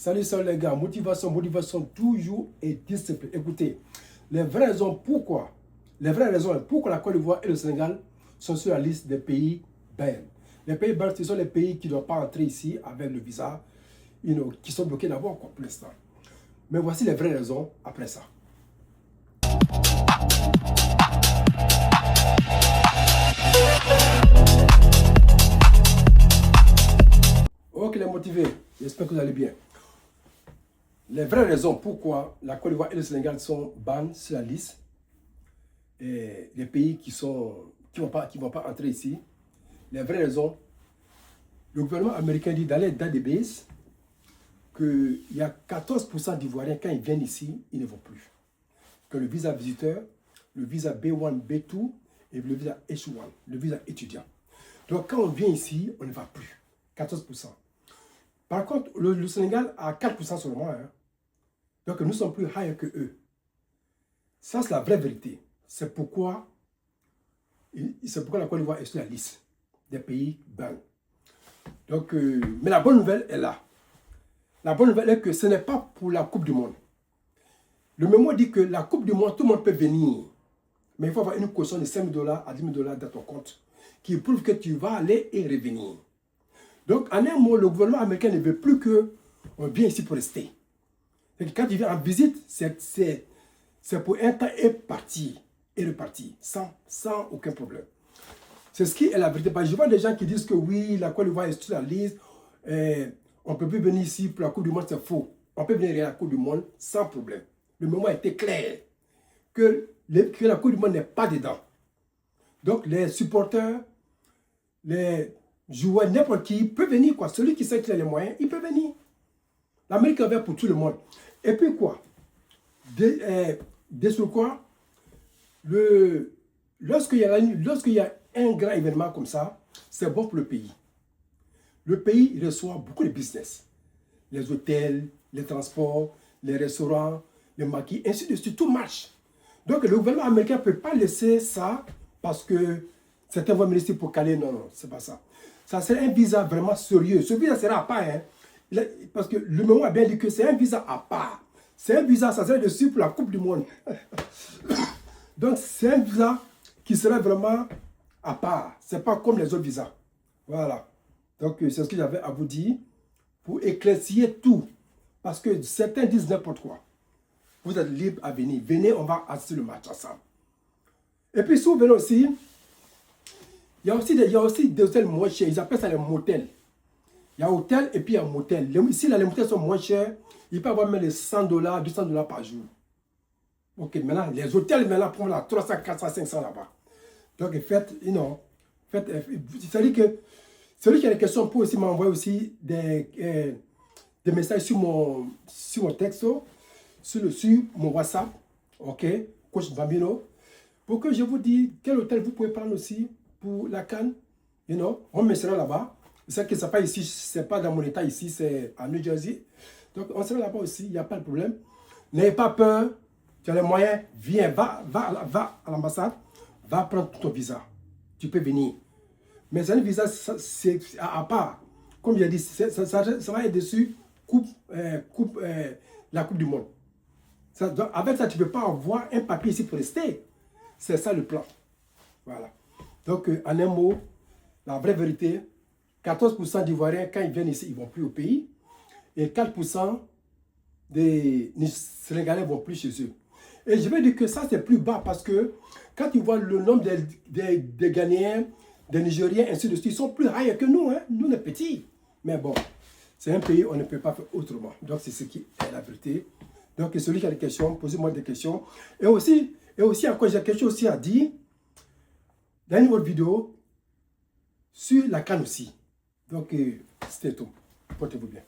Salut les gars, motivation toujours et discipline. Écoutez, les vraies raisons pourquoi la Côte d'Ivoire et le Sénégal sont sur la liste des pays bans. Les pays bans, ce sont les pays qui ne doivent pas entrer ici avec le visa, qui sont bloqués d'abord pour l'instant. Mais voici les vraies raisons après ça. Ok les motivés, j'espère que vous allez bien. Les vraies raisons pourquoi la Côte d'Ivoire et le Sénégal sont bans sur la liste et les pays qui vont pas entrer ici. Les vraies raisons, le gouvernement américain dit dans les databases qu'il y a 14% d'Ivoiriens, quand ils viennent ici, ils ne vont plus. Que le visa visiteur, le visa B1, B2 et le visa H1, le visa étudiant. Donc quand on vient ici, on ne va plus. 14%. Par contre, le Sénégal a 4% seulement. Hein. Donc nous sommes plus high que eux. Ça, c'est la vraie vérité. C'est pourquoi la Côte d'Ivoire est sur la liste des pays bans. Donc, mais la bonne nouvelle est là. La bonne nouvelle est que ce n'est pas pour la Coupe du Monde. Le mémo dit que la Coupe du Monde, tout le monde peut venir. Mais il faut avoir une caution de 5 $, à 10 000 $ dans ton compte qui prouve que tu vas aller et revenir. Donc, en un mot, le gouvernement américain ne veut plus qu'on vienne ici pour rester. Et quand tu viens en visite, c'est pour un temps et partir et repartir, sans aucun problème. C'est ce qui est la vérité. Je vois des gens qui disent que oui, la Côte d'Ivoire est sur la liste, on ne peut plus venir ici pour la Coupe du Monde, c'est faux. On peut venir à la Coupe du Monde sans problème. Le moment était clair que la Coupe du Monde n'est pas dedans. Donc, les supporters, les joueurs, n'importe qui peut venir, quoi. Celui qui sait qu'il a les moyens, il peut venir. L'Amérique est ouverte pour tout le monde. Et puis quoi? Sur quoi? Lorsqu'il y a un grand événement comme ça, c'est bon pour le pays. Le pays reçoit beaucoup de business. Les hôtels, les transports, les restaurants, les maquis, ainsi de suite, tout marche. Donc le gouvernement américain ne peut pas laisser ça parce que certains vont venir ici pour caler. Non, c'est pas ça. Ça serait un visa vraiment sérieux. Ce visa sera à part, hein. Parce que le mémoire a bien dit que c'est un visa à part. C'est un visa, ça serait dessus pour la Coupe du Monde. Donc c'est un visa qui serait vraiment à part. Ce n'est pas comme les autres visas. Voilà. Donc c'est ce que j'avais à vous dire pour éclaircir tout. Parce que certains disent n'importe quoi. Vous êtes libre à venir. Venez, on va assister le match ensemble. Et puis si vous venez aussi, il y a aussi des hôtels moins chers. Ils appellent ça les motels. Il y a hôtel et puis il y a motel. Ici, là, les motels sont moins chers. Ils peuvent avoir même les 100 $, 200 $ par jour. Ok, maintenant, les hôtels, maintenant, prennent là 300, 400, 500 là-bas. Donc, c'est-à-dire que celui qui a des questions peut aussi m'envoyer aussi des messages sur mon texto, sur mon WhatsApp, ok, Coach Bambino, pour que je vous dise quel hôtel vous pouvez prendre aussi pour la CAN. On me sera là-bas. C'est que ce n'est pas ici, c'est pas dans mon état ici, c'est à New Jersey. Donc, on sera là-bas aussi, il n'y a pas de problème. N'ayez pas peur, tu as les moyens, viens, va à l'ambassade, va prendre ton visa. Tu peux venir. Mais un visa, c'est à part. Comme j'ai dit, ça va être dessus, la Coupe du Monde. Avec ça, tu ne peux pas avoir un papier ici pour rester. C'est ça le plan. Voilà. Donc, en un mot, la vraie vérité, 14% d'Ivoiriens, quand ils viennent ici, ils ne vont plus au pays. Et 4% des Sénégalais ne vont plus chez eux. Et je vais dire que ça, c'est plus bas parce que quand tu vois le nombre des Ghanéens, des Nigériens, ainsi de suite, ils sont plus high que nous. Hein? Nous, on est petits. Mais bon, c'est un pays, on ne peut pas faire autrement. Donc, c'est ce qui est la vérité. Donc, celui qui a des questions, posez-moi des questions. Et aussi encore, j'ai quelque chose aussi à dire dans une autre vidéo sur la CAN aussi. Donc, c'était tout. Portez-vous bien.